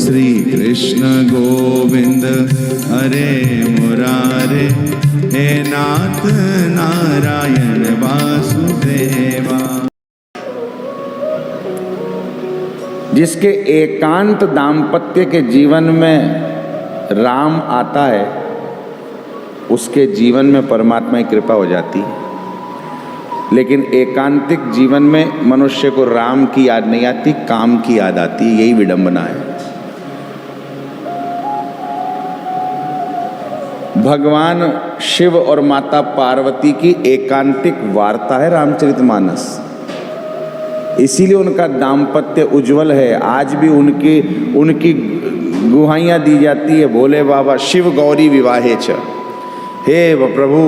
श्री कृष्ण गोविंद हरे मुरारे, हे नाथ नारायण वासुदेवा। जिसके एकांत दाम्पत्य के जीवन में राम आता है, उसके जीवन में परमात्मा की कृपा हो जाती है। लेकिन एकांतिक जीवन में मनुष्य को राम की याद नहीं आती, काम की याद आती है। यही विडंबना है। भगवान शिव और माता पार्वती की एकांतिक वार्ता है रामचरितमानस। इसीलिए उनका दाम्पत्य उज्जवल है। आज भी उनकी गुहाइयाँ दी जाती है, भोले बाबा शिव गौरी विवाहे च। हे प्रभु,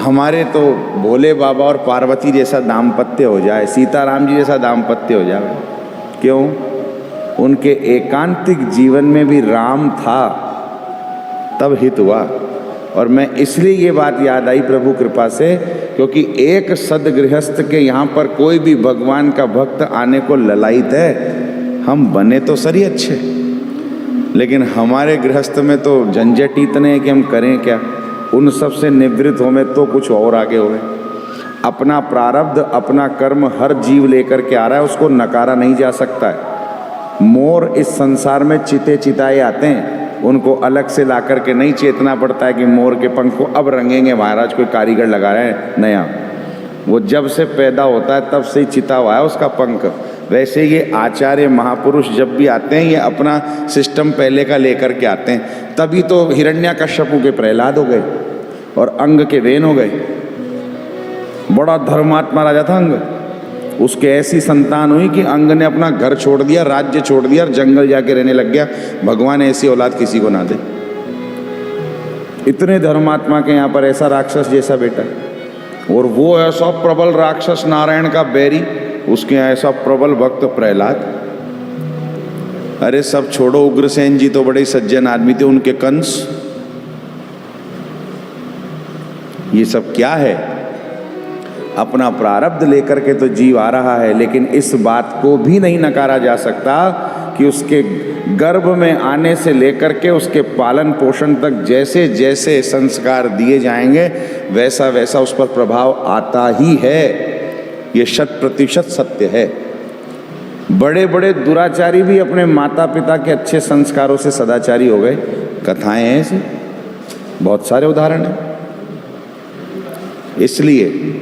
हमारे तो भोले बाबा और पार्वती जैसा दाम्पत्य हो जाए, सीताराम जी जैसा दाम्पत्य हो जाए। क्यों? उनके एकांतिक जीवन में भी राम था, तब हित हुआ। और मैं इसलिए ये बात याद आई प्रभु कृपा से, क्योंकि एक सदगृहस्थ के यहाँ पर कोई भी भगवान का भक्त आने को ललायित है। हम बने तो सही अच्छे, लेकिन हमारे गृहस्थ में तो झंझट इतने हैं कि हम करें क्या। उन सब से निवृत्त होवे तो कुछ और आगे होवे। अपना प्रारब्ध, अपना कर्म हर जीव लेकर के आ रहा है, उसको नकारा नहीं जा सकता है। मोर इस संसार में चिते चिताए आते हैं, उनको अलग से ला करके नहीं चेतना पड़ता है कि मोर के पंख को अब रंगेंगे महाराज, कोई कारीगर लगा रहे हैं नया। वो जब से पैदा होता है तब से ही चिता हुआ है उसका पंख। वैसे ये आचार्य महापुरुष जब भी आते हैं, ये अपना सिस्टम पहले का लेकर के आते हैं। तभी तो हिरण्याकश्यपु के प्रहलाद हो गए और अंग के वेन हो गए। बड़ा धर्मात्मा राजा था अंग, उसके ऐसी संतान हुई कि अंग ने अपना घर छोड़ दिया, राज्य छोड़ दिया और जंगल जाके रहने लग गया। भगवान ऐसी औलाद किसी को ना दे। इतने धर्मात्मा के यहाँ पर ऐसा राक्षस जैसा बेटा, और वो ऐसा प्रबल राक्षस नारायण का बैरी, उसके यहाँ ऐसा प्रबल भक्त प्रहलाद। अरे सब छोड़ो, उग्रसेन जी तो बड़े सज्जन आदमी थे, उनके कंस। ये सब क्या है? अपना प्रारब्ध लेकर के तो जीव आ रहा है, लेकिन इस बात को भी नहीं नकारा जा सकता कि उसके गर्भ में आने से लेकर के उसके पालन पोषण तक जैसे जैसे संस्कार दिए जाएंगे, वैसा वैसा उस पर प्रभाव आता ही है। ये 100% सत्य है। बड़े बड़े दुराचारी भी अपने माता पिता के अच्छे संस्कारों से सदाचारी हो गए। कथाएं हैं ऐसी, बहुत सारे उदाहरण हैं। इसलिए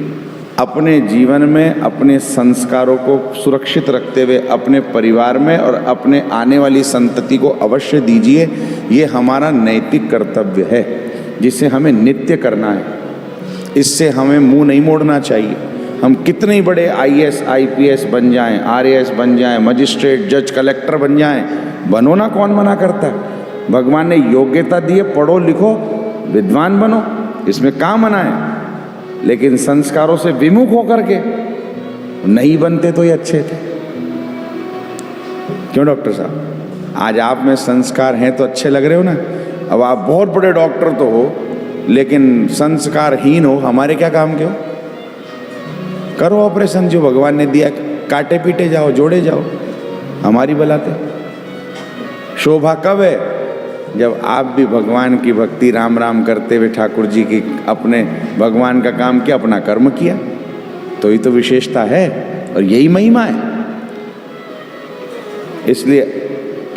अपने जीवन में अपने संस्कारों को सुरक्षित रखते हुए अपने परिवार में और अपने आने वाली संतति को अवश्य दीजिए। ये हमारा नैतिक कर्तव्य है, जिसे हमें नित्य करना है। इससे हमें मुंह नहीं मोड़ना चाहिए। हम कितने ही बड़े IAS IPS बन जाएं, RAS बन जाएं, मजिस्ट्रेट जज कलेक्टर बन जाएं, बनो ना, कौन मना करता है। भगवान ने योग्यता दी है, पढ़ो लिखो विद्वान बनो, इसमें काम मना है। लेकिन संस्कारों से विमुख होकर के नहीं बनते तो ये अच्छे थे। क्यों डॉक्टर साहब? आज आप में संस्कार हैं तो अच्छे लग रहे हो ना। अब आप बहुत बड़े डॉक्टर तो हो, लेकिन संस्कारहीन हो, हमारे क्या काम के हो? करो ऑपरेशन जो भगवान ने दिया, काटे पीटे जाओ, जोड़े जाओ, हमारी बलाते। शोभा कब है? जब आप भी भगवान की भक्ति राम राम करते हुए ठाकुर जी की अपने भगवान का काम किया, अपना कर्म किया, तो ये तो विशेषता है और यही महिमा है। इसलिए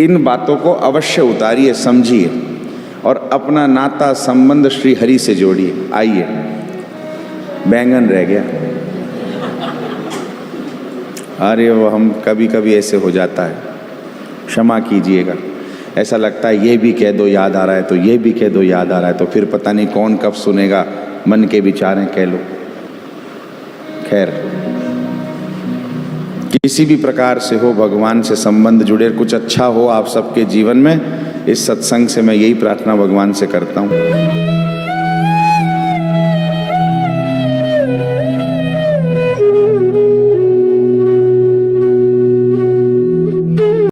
इन बातों को अवश्य उतारिए, समझिए और अपना नाता संबंध श्री हरि से जोड़िए। आइए, बैंगन रह गया। अरे वो हम कभी कभी ऐसे हो जाता है, क्षमा कीजिएगा। ऐसा लगता है ये भी कह दो याद आ रहा है, तो ये भी कह दो याद आ रहा है, तो फिर पता नहीं कौन कब सुनेगा। मन के विचार हैं, कह लो। खैर, किसी भी प्रकार से हो, भगवान से संबंध जुड़े, कुछ अच्छा हो आप सबके जीवन में। इस सत्संग से मैं यही प्रार्थना भगवान से करता हूँ।